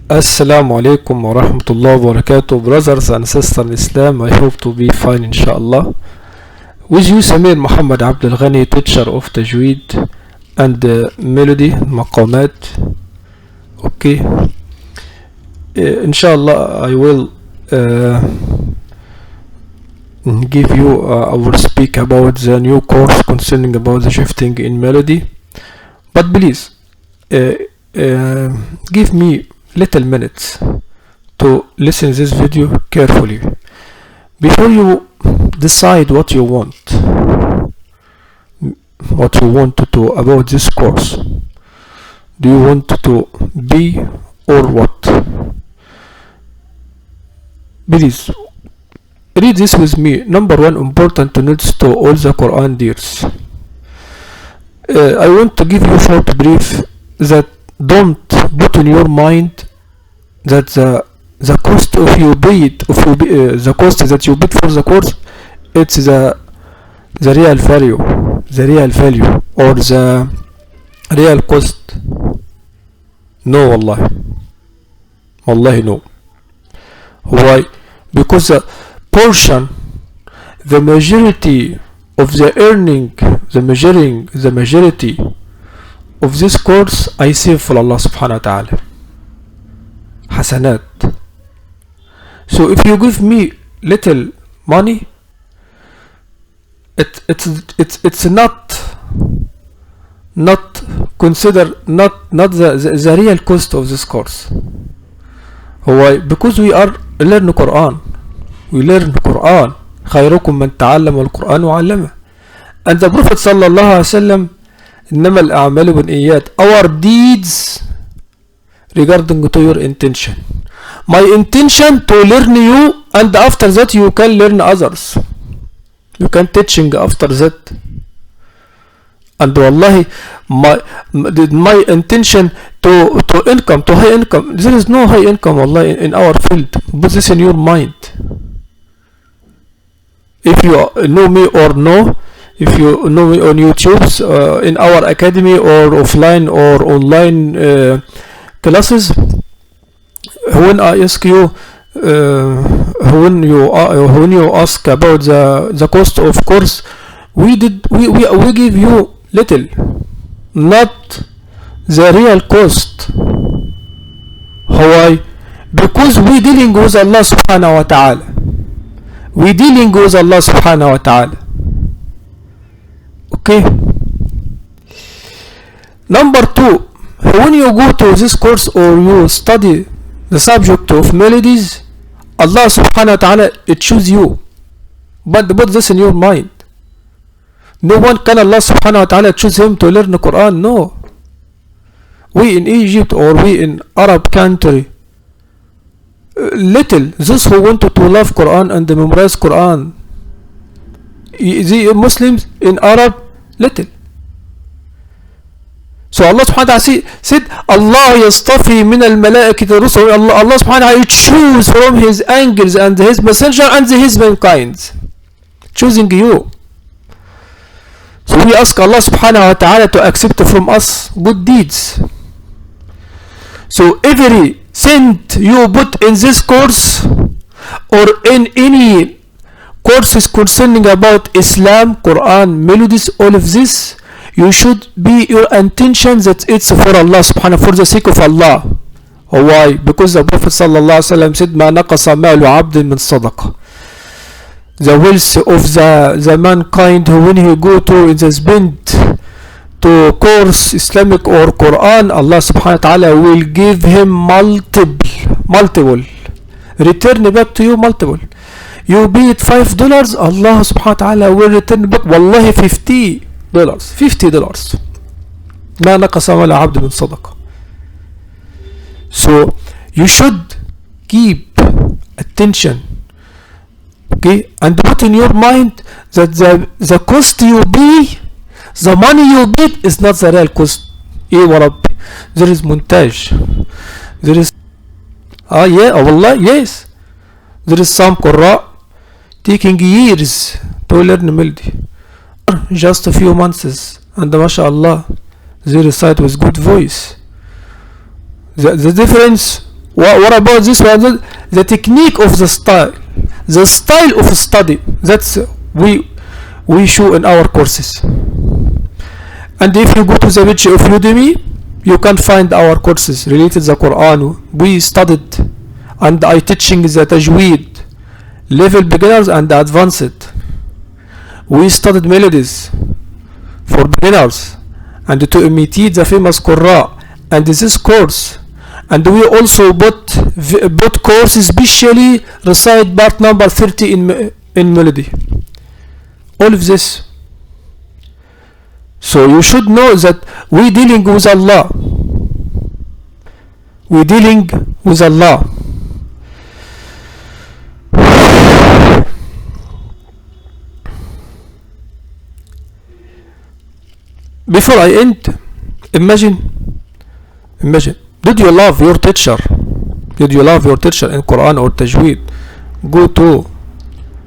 Assalamu alaikum wa rahmatullahi wa barakatuh, brothers and sisters in Islam. I hope to be fine, inshallah. With you, Samir Muhammad Abdelghani, teacher of Tajweed and melody, Maqamat. Okay. Inshallah, I will give you our speak about the new course concerning about the shifting in melody. But please, give me little minutes to listen this video carefully before you decide what you want to do about this course. Do you want to be or what? Please read this with me. Number one, important notes to all the Quran dears. I want to give you short brief that don't put in your mind that the cost of you paid the cost that you paid for the course, it's the real value or the real cost. No, wallahi no. Why? Because the portion, the majority of the earning, the majority of this course I save for Allah subhanahu wa ta'ala hasanat. So if you give me little money, it's not consider not the real cost of this course. Why? Because we learn Quran. خيركم من تعلم القرآن وعلمه. And the Prophet sallallahu alaihi wasallam, إنما الأعمال بالنيات, our deeds regarding to your intention. My intention to learn you, and after that you can learn others. You can teaching after that. And wallahi, my intention to income, to high income. There is no high income wallahi in our field. Put this in your mind. If you know me or no, if you know me on YouTube, in our academy or offline or online classes, when I ask you, when you ask about the cost of course, we give you little, not the real cost. Why? Because we dealing with Allah subhanahu wa ta'ala. Okay. Number two, when you go to this course or you study the subject of melodies, Allah subhanahu wa ta'ala choose you. But put this in your mind. No one can Allah subhanahu wa ta'ala choose him to learn the Quran. No. We in Egypt or we in Arab country, little, those who wanted to love Quran and memorize Quran, the Muslims in Arab, little. So Allah subhanahu wa ta'ala said, Allah yastafi min al-malaikati rusul. Allah subhanahu wa ta'ala choose from his angels and his messenger and his mankind, choosing you. So we ask Allah subhanahu wa ta'ala to accept from us good deeds. So every cent you put in this course or in any courses concerning about Islam, Quran, melodies, all of this, you should be your intention that it's for Allah subhanahu, for the sake of Allah. Why? Because the Prophet sallallahu alaihi wasallam said, ما نقص مال عبد من صدقة. The wealth of the mankind, when he go to the spend to course Islamic or Quran, Allah subhanahu wa ta'ala will give him multiple return back to you, multiple. You paid $5, Allah subhanahu wa ta'ala will return back wallahi $50. ما نقص مال عبد من صدقة. So you should keep attention, okay, and put in your mind that the cost you pay, the money you paid is not the real cost. There is montage, there is wallah, yes, there is some Qurra taking years to learn melody, just a few months, and mashallah they recite with good voice. The difference What about this one? The technique of the style of study. That's we show in our courses. And if you go to the page of Udemy, you can find our courses related to the Quran. We studied, and I teaching the Tajweed, level beginners and advanced. We studied melodies for beginners and to imitate the famous Qurra. And this course, and we also bought course especially recite part number 30 in melody. All of this. So you should know that we dealing with Allah. We dealing with Allah. Before I end, imagine, did you love your teacher? Did you love your teacher in Quran or Tajweed? Go to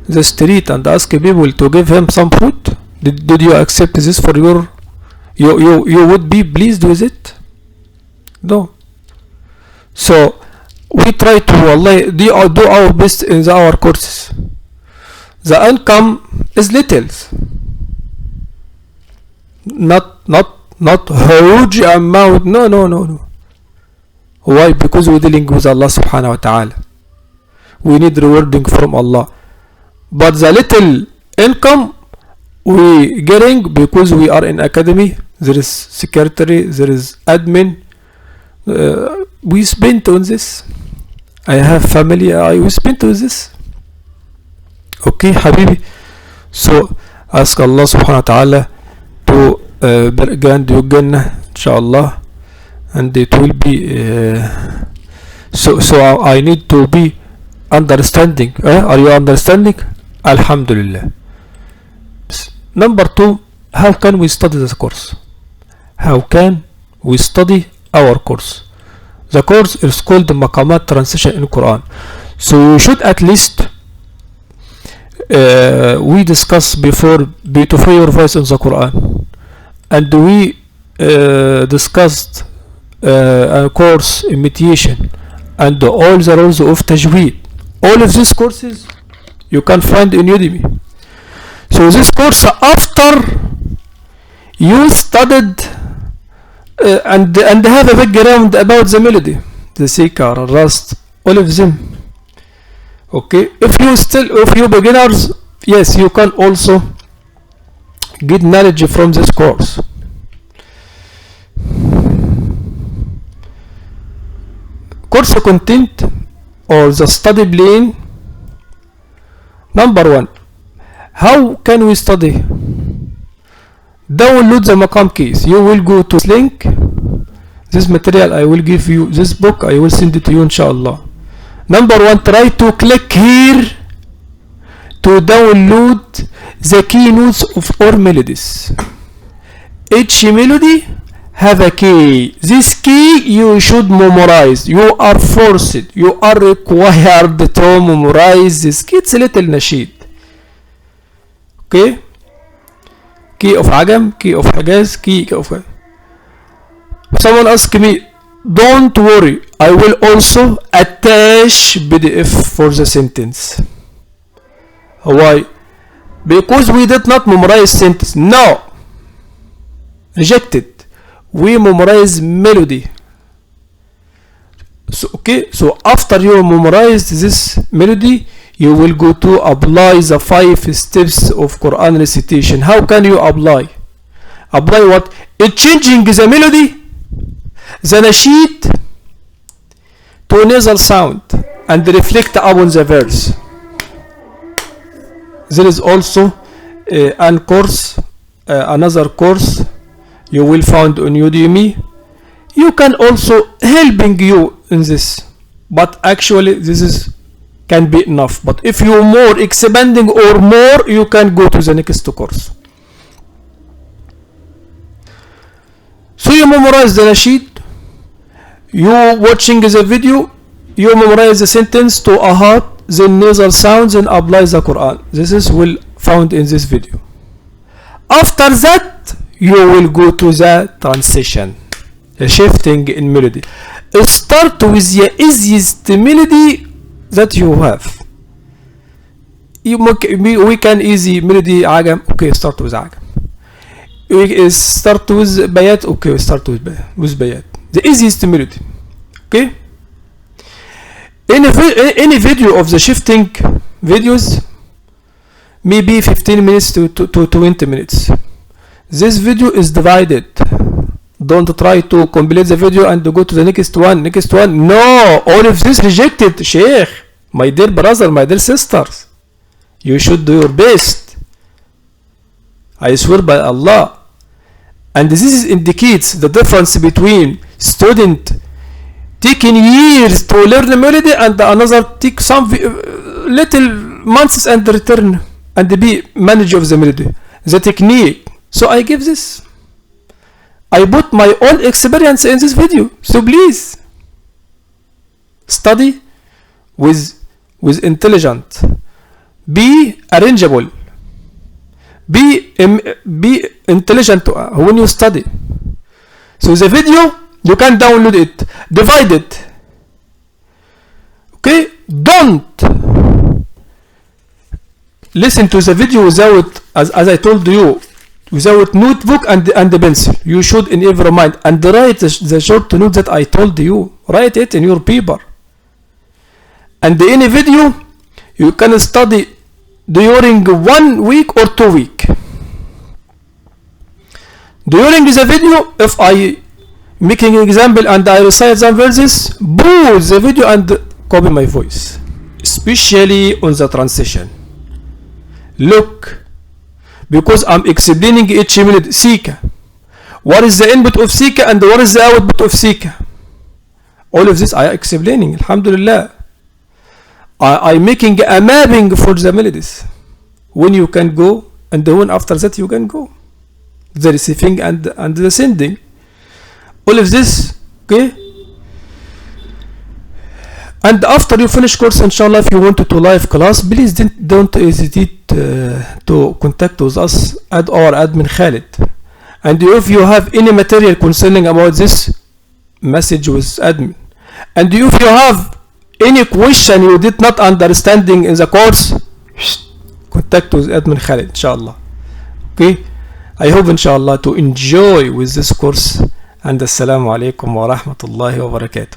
the street and ask people to give him some food. Did you accept this for your, you would be pleased with it? No. So we try to do our best in our courses. The income is little, not huge amount. No. Why? Because we're dealing with Allah subhanahu wa ta'ala. We need rewarding from Allah. But the little income we getting because we are in academy, there is secretary, there is admin. We spent on this. I have family. We spent on this. Okay, Habibi. So ask Allah subhanahu wa ta'ala to grant you Jannah, inshallah, and it will be. So I need to be understanding. Are you understanding? Alhamdulillah. Number 2, how can we study this course? How can we study our course? The course is called Maqam Transitions in Quran. So you should at least we discussed before beautify your voice in the Quran, and we discussed a course imitation and all the rules of Tajweed. All of these courses you can find in Udemy. So this course, after you studied and have a background about the melody, the Sika, Rast, all of them. Okay, if you beginners, yes, you can also get knowledge from this course. Course content or the study plan. Number 1, how can we study? Download the Maqam case. You will go to this link. This material I will give you. This book I will send it to you, inshallah. Number 1, try to click here to download the keynotes of all melodies. Each melody have a key. This key you should memorize. You are forced. You are required to memorize this key. It's a little nasheed. Okay? Key of Naghm, key of Higaz, key of... Someone asked me, don't worry, I will also attach PDF for the sentence. Why? Because we did not memorize sentence. No! Rejected. We memorize melody. So, okay, so after you memorize this melody, you will go to apply the 5 steps of Quran recitation. How can you apply? Apply what? Changing the melody, the nasheed, to nasal sound and reflect upon the verse. There is also an course, another course you will find on Udemy. You can also helping you in this, but actually this is can be enough. But if you more expanding or more, you can go to the next course. So you memorize the nasheed, you watching the video, you memorize the sentence to a heart, then nasal sounds, and apply the Quran. This is will found in this video. After that, you will go to the transition, the shifting in melody. start with the easiest melody that you have. We can easy melody عجم. Okay, start with عجم. We start with Bayat. Okay, we start with Bayat. The easiest melody. Okay. Any video of the shifting videos maybe 15 minutes to 20 minutes. This video is divided. Don't try to complete the video and go to the next one. No, all of this rejected, Sheikh. My dear brother, my dear sisters, you should do your best. I swear by Allah. And this indicates the difference between student taking years to learn the melody and another take some little months and return and be manager of the melody, the technique. So I give this. I put my own experience in this video. So please study with intelligent. Be arrangeable. Be intelligent when you study. So the video, you can download it, divide it. Okay? Don't listen to the video without, as I told you, without notebook and the pencil. You should in every mind and write the short note that I told you. Write it in your paper. And in a video, you can study during 1 week or 2 weeks. During the video, if I making an example and I recite some verses, pause the video and copy my voice, especially on the transition. Look, because I'm explaining each minute. Sika, what is the input of Sika and what is the output of Sika? All of this I am explaining. Alhamdulillah. I'm making a mapping for the melodies. When you can go and when after that you can go. The receiving and the sending. All of this, okay? And after you finish course, inshallah, if you want to live class, please don't hesitate to contact with us at our admin Khalid. And if you have any material concerning about this, message with admin. And if you have any question you did not understanding in the course, contact with admin Khalid, inshallah. Okay? I hope inshallah to enjoy with this course. And assalamu alaikum wa rahmatullahi wa barakatuh.